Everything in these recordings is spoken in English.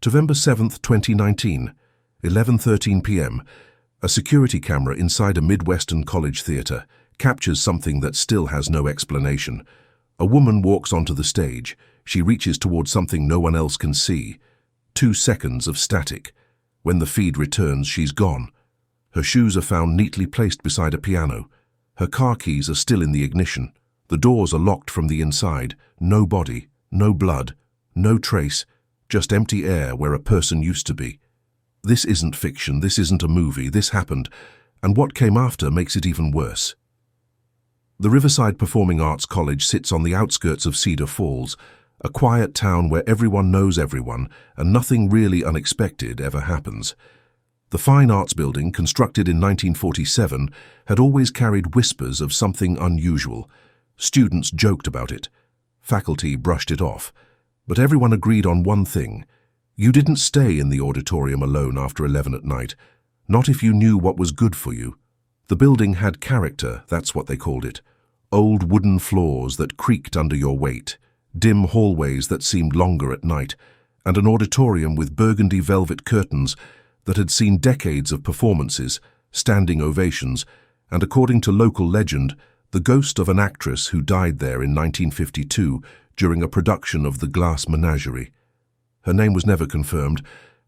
November 7th, 2019, 11:13 p.m. A security camera inside a Midwestern college theater captures something that still has no explanation. A woman walks onto the stage. She reaches towards something no one else can see. 2 seconds of static. When the feed returns, she's gone. Her shoes are found neatly placed beside a piano. Her car keys are still in the ignition. The doors are locked from the inside. No body, no blood, no trace, just empty air where a person used to be. This isn't fiction, this isn't a movie, this happened, and what came after makes it even worse. The Riverside Performing Arts College sits on the outskirts of Cedar Falls, a quiet town where everyone knows everyone and nothing really unexpected ever happens. The Fine Arts Building, constructed in 1947, had always carried whispers of something unusual. Students joked about it. Faculty brushed it off. But everyone agreed on one thing. You didn't stay in the auditorium alone after 11 at night, not if you knew what was good for you. The building had character, that's what they called it. Old wooden floors that creaked under your weight, dim hallways that seemed longer at night, and an auditorium with burgundy velvet curtains that had seen decades of performances, standing ovations, and according to local legend, the ghost of an actress who died there in 1952 during a production of The Glass Menagerie. Her name was never confirmed,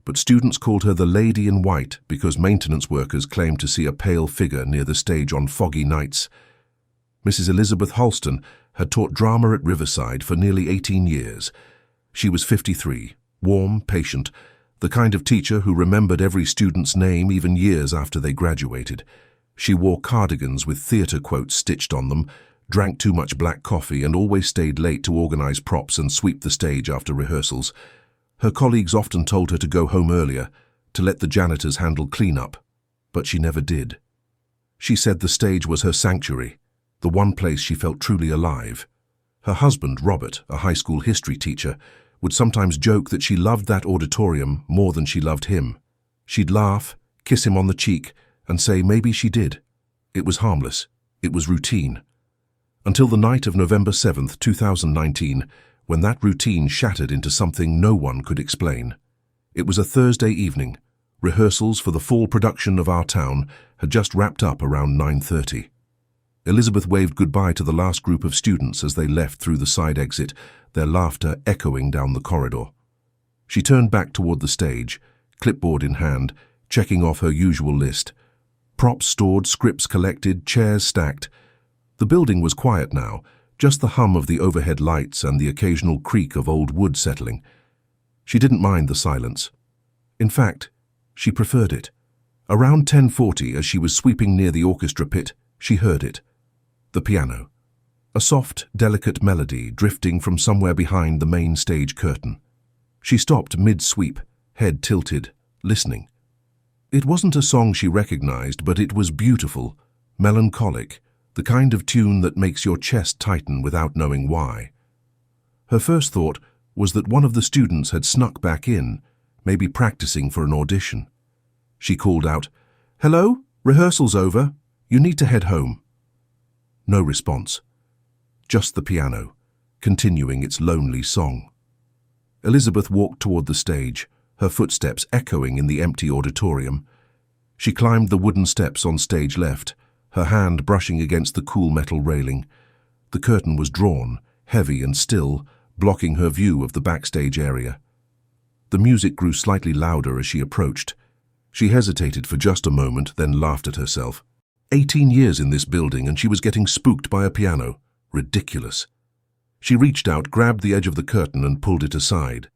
but students called her the Lady in White because maintenance workers claimed to see a pale figure near the stage on foggy nights. Mrs. Elizabeth Halston had taught drama at Riverside for nearly 18 years. She was 53, warm, patient, the kind of teacher who remembered every student's name even years after they graduated. She wore cardigans with theater quotes stitched on them, drank too much black coffee, and always stayed late to organize props and sweep the stage after rehearsals. Her colleagues often told her to go home earlier, to let the janitors handle cleanup, but she never did. She said the stage was her sanctuary, the one place she felt truly alive. Her husband, Robert, a high school history teacher, would sometimes joke that she loved that auditorium more than she loved him. She'd laugh, kiss him on the cheek, and say maybe she did. It was harmless. It was routine. Until the night of November 7th, 2019, when that routine shattered into something no one could explain. It was a Thursday evening. Rehearsals for the fall production of Our Town had just wrapped up around 9:30. Elizabeth waved goodbye to the last group of students as they left through the side exit, their laughter echoing down the corridor. She turned back toward the stage, clipboard in hand, checking off her usual list. Props stored, scripts collected, chairs stacked. The building was quiet now, just the hum of the overhead lights and the occasional creak of old wood settling. She didn't mind the silence. In fact, she preferred it. Around 10:40, as she was sweeping near the orchestra pit, she heard it. The piano. A soft, delicate melody drifting from somewhere behind the main stage curtain. She stopped mid-sweep, head tilted, listening. It wasn't a song she recognized, but it was beautiful, melancholic, the kind of tune that makes your chest tighten without knowing why. Her first thought was that one of the students had snuck back in, maybe practicing for an audition. She called out, "Hello? Rehearsal's over. You need to head home." No response. Just the piano, continuing its lonely song. Elizabeth walked toward the stage, her footsteps echoing in the empty auditorium. She climbed the wooden steps on stage left, her hand brushing against the cool metal railing. The curtain was drawn, heavy and still, blocking her view of the backstage area. The music grew slightly louder as she approached. She hesitated for just a moment, then laughed at herself. 18 years in this building and she was getting spooked by a piano. Ridiculous. She reached out, grabbed the edge of the curtain and pulled it aside.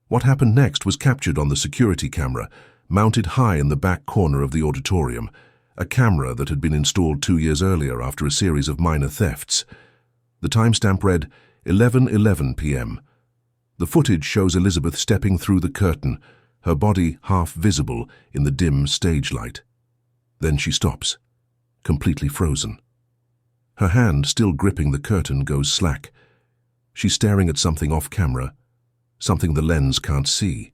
What happened next was captured on the security camera, mounted high in the back corner of the auditorium, a camera that had been installed 2 years earlier after a series of minor thefts. The timestamp read 11:11 p.m. The footage shows Elizabeth stepping through the curtain, her body half visible in the dim stage light. Then she stops, completely frozen. Her hand, still gripping the curtain, goes slack. She's staring at something off camera, something the lens can't see.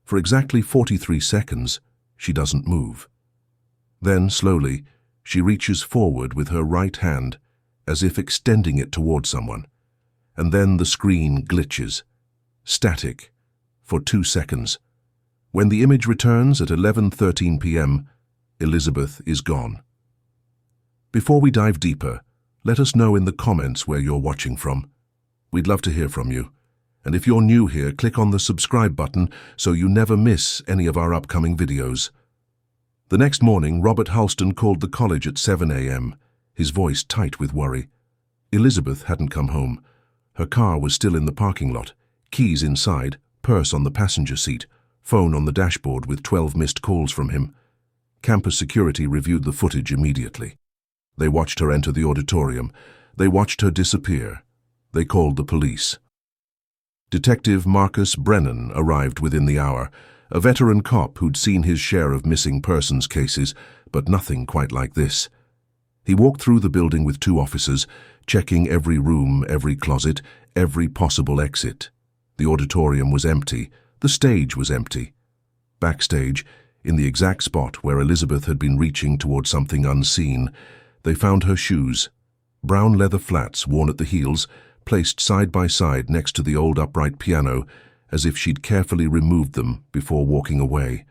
For exactly 43 seconds, she doesn't move. Then, slowly, she reaches forward with her right hand, as if extending it toward someone. And then the screen glitches. Static. for 2 seconds. When the image returns at 11:13 p.m., Elizabeth is gone. Before we dive deeper, let us know in the comments where you're watching from. We'd love to hear from you. And if you're new here, click on the subscribe button so you never miss any of our upcoming videos. The next morning, Robert Halston called the college at 7 a.m., his voice tight with worry. Elizabeth hadn't come home. Her car was still in the parking lot, keys inside, purse on the passenger seat, phone on the dashboard with 12 missed calls from him. Campus security reviewed the footage immediately. They watched her enter the auditorium. They watched her disappear. They called the police. Detective Marcus Brennan arrived within the hour, a veteran cop who'd seen his share of missing persons cases, but nothing quite like this. He walked through the building with 2 officers, checking every room, every closet, every possible exit. The auditorium was empty. The stage was empty. Backstage, in the exact spot where Elizabeth had been reaching toward something unseen, they found her shoes, brown leather flats worn at the heels, placed side by side next to the old upright piano, as if she'd carefully removed them before walking away.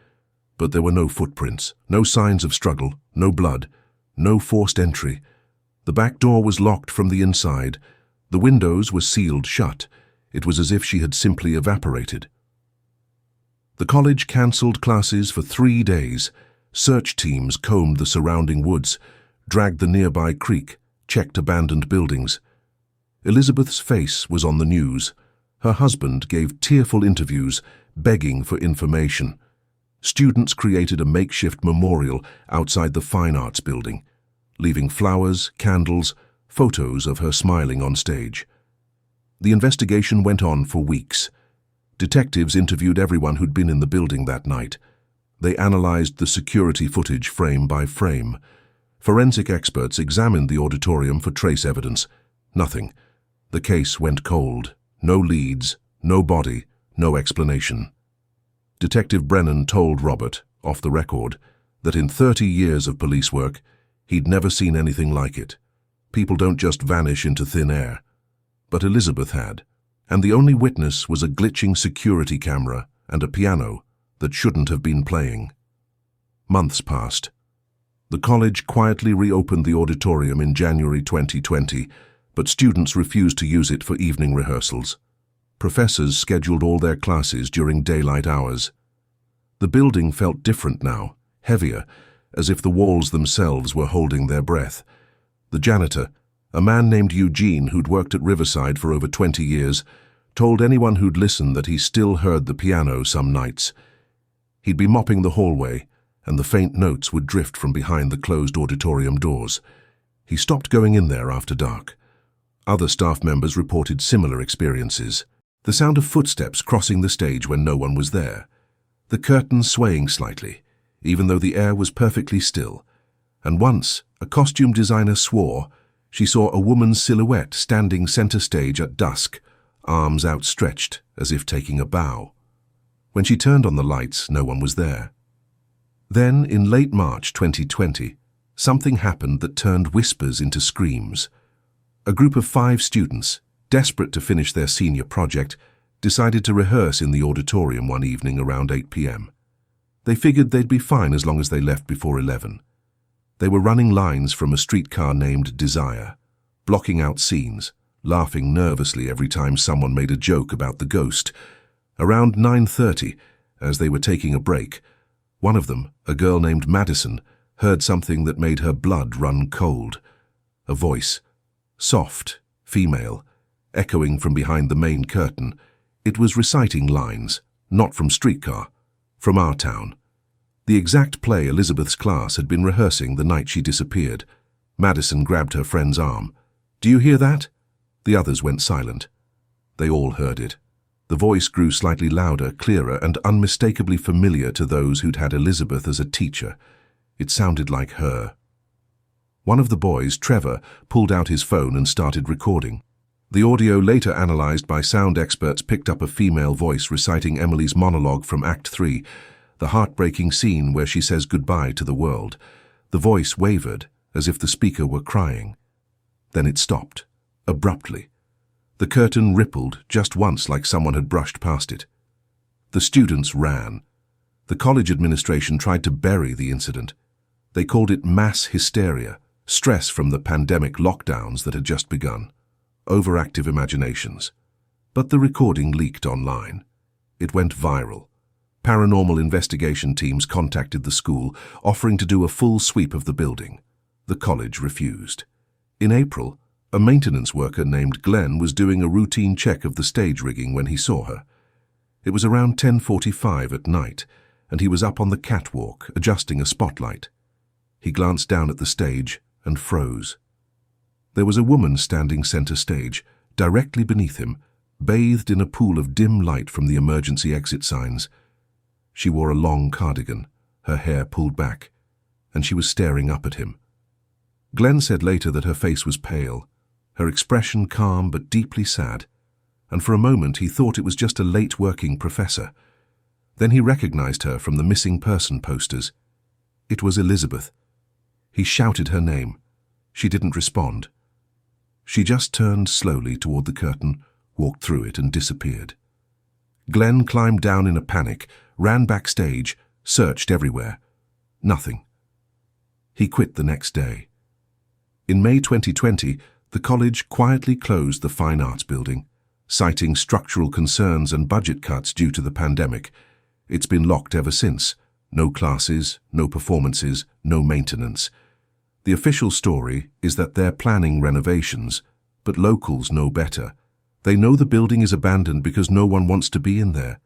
But there were no footprints, no signs of struggle, no blood, no forced entry. The back door was locked from the inside. The windows were sealed shut. It was as if she had simply evaporated. The college cancelled classes for 3 days. Search teams combed the surrounding woods, dragged the nearby creek, checked abandoned buildings. Elizabeth's face was on the news. Her husband gave tearful interviews, begging for information. Students created a makeshift memorial outside the Fine Arts building, leaving flowers, candles, photos of her smiling on stage. The investigation went on for weeks. Detectives interviewed everyone who'd been in the building that night. They analyzed the security footage frame by frame. Forensic experts examined the auditorium for trace evidence. Nothing. The case went cold. No leads, no body, no explanation. Detective Brennan told Robert, off the record, that in 30 years of police work, he'd never seen anything like it. People don't just vanish into thin air. But Elizabeth had, and the only witness was a glitching security camera and a piano that shouldn't have been playing. Months passed. The college quietly reopened the auditorium in January 2020, but students refused to use it for evening rehearsals. Professors scheduled all their classes during daylight hours. The building felt different now, heavier, as if the walls themselves were holding their breath. The janitor, a man named Eugene who'd worked at Riverside for over 20 years, told anyone who'd listened that he still heard the piano some nights. He'd be mopping the hallway, and the faint notes would drift from behind the closed auditorium doors. He stopped going in there after dark. Other staff members reported similar experiences. The sound of footsteps crossing the stage when no one was there. The curtains swaying slightly, even though the air was perfectly still. And once, a costume designer swore she saw a woman's silhouette standing center stage at dusk, arms outstretched as if taking a bow. When she turned on the lights, no one was there. Then, in late March 2020, something happened that turned whispers into screams. A group of 5 students, desperate to finish their senior project, decided to rehearse in the auditorium one evening around 8 p.m. They figured they'd be fine as long as they left before 11. They were running lines from a streetcar named Desire, blocking out scenes, laughing nervously every time someone made a joke about the ghost. Around 9:30, as they were taking a break, one of them, a girl named Madison, heard something that made her blood run cold. A voice, soft, female, echoing from behind the main curtain. It was reciting lines, not from Streetcar, from Our Town. The exact play Elizabeth's class had been rehearsing the night she disappeared. Madison grabbed her friend's arm. "Do you hear that?" The others went silent. They all heard it. The voice grew slightly louder, clearer, and unmistakably familiar to those who'd had Elizabeth as a teacher. It sounded like her. One of the boys, Trevor, pulled out his phone and started recording. The audio, later analyzed by sound experts, picked up a female voice reciting Emily's monologue from Act 3, the heartbreaking scene where she says goodbye to the world. The voice wavered, as if the speaker were crying. Then it stopped, abruptly. The curtain rippled just once, like someone had brushed past it. The students ran. The college administration tried to bury the incident. They called it mass hysteria, stress from the pandemic lockdowns that had just begun, overactive imaginations. But the recording leaked online. It went viral. Paranormal investigation teams contacted the school, offering to do a full sweep of the building. The college refused. In April, a maintenance worker named Glenn was doing a routine check of the stage rigging when he saw her. It was around 10:45 at night, and he was up on the catwalk, adjusting a spotlight. He glanced down at the stage and froze. There was a woman standing center stage, directly beneath him, bathed in a pool of dim light from the emergency exit signs. She wore a long cardigan, her hair pulled back, and she was staring up at him. Glenn said later that her face was pale, her expression calm but deeply sad, and for a moment he thought it was just a late-working professor. Then he recognized her from the missing person posters. It was Elizabeth. He shouted her name. She didn't respond. She just turned slowly toward the curtain, walked through it, and disappeared. Glenn climbed down in a panic, ran backstage, searched everywhere. Nothing. He quit the next day. In May 2020, the college quietly closed the Fine Arts building, citing structural concerns and budget cuts due to the pandemic. It's been locked ever since. No classes, no performances, no maintenance. The official story is that they're planning renovations, but locals know better. They know the building is abandoned because no one wants to be in there.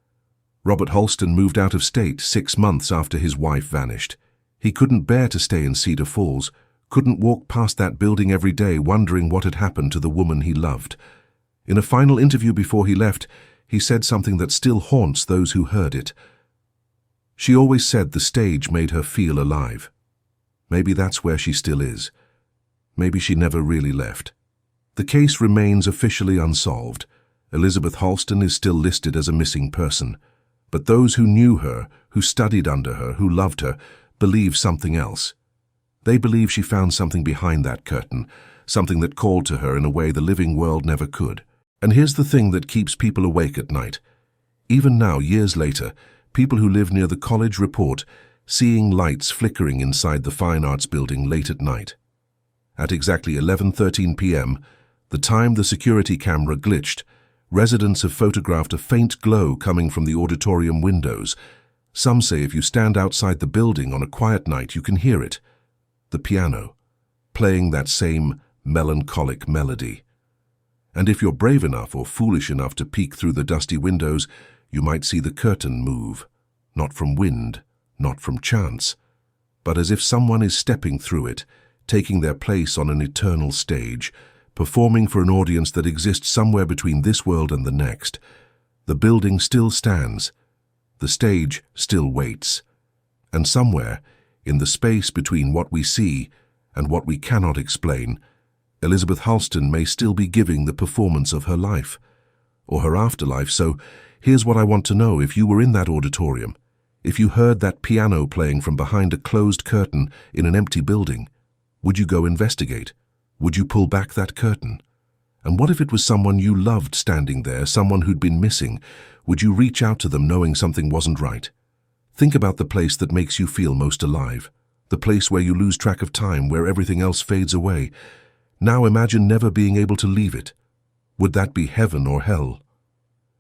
Robert Halston moved out of state 6 months after his wife vanished. He couldn't bear to stay in Cedar Falls, couldn't walk past that building every day wondering what had happened to the woman he loved. In a final interview before he left, he said something that still haunts those who heard it. She always said the stage made her feel alive. Maybe that's where she still is. Maybe she never really left. The case remains officially unsolved. Elizabeth Halston is still listed as a missing person. But those who knew her, who studied under her, who loved her, believe something else. They believe she found something behind that curtain, something that called to her in a way the living world never could. And here's the thing that keeps people awake at night. Even now, years later, people who live near the college report seeing lights flickering inside the Fine Arts building late at night. At exactly 11:13 p.m., the time the security camera glitched, residents have photographed a faint glow coming from the auditorium windows. Some say if you stand outside the building on a quiet night, you can hear it. The piano, playing that same melancholic melody. And if you're brave enough or foolish enough to peek through the dusty windows, you might see the curtain move, not from wind, not from chance, but as if someone is stepping through it, taking their place on an eternal stage, performing for an audience that exists somewhere between this world and the next. The building still stands. The stage still waits. And somewhere, in the space between what we see and what we cannot explain, Elizabeth Halston may still be giving the performance of her life, or her afterlife. So here's what I want to know. If you were in that auditorium, if you heard that piano playing from behind a closed curtain in an empty building, would you go investigate? Would you pull back that curtain? And what if it was someone you loved standing there, someone who'd been missing? Would you reach out to them knowing something wasn't right? Think about the place that makes you feel most alive, the place where you lose track of time, where everything else fades away. Now imagine never being able to leave it. Would that be heaven or hell?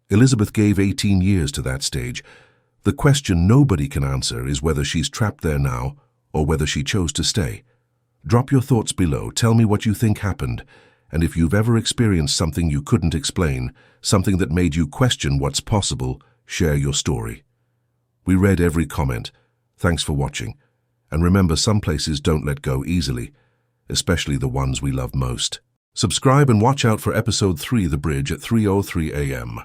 Elizabeth gave 18 years to that stage. The question nobody can answer is whether she's trapped there now or whether she chose to stay. Drop your thoughts below, tell me what you think happened, and if you've ever experienced something you couldn't explain, something that made you question what's possible, share your story. We read every comment. Thanks for watching. And remember, some places don't let go easily, especially the ones we love most. Subscribe and watch out for episode 3, The Bridge, at 3:03 a.m.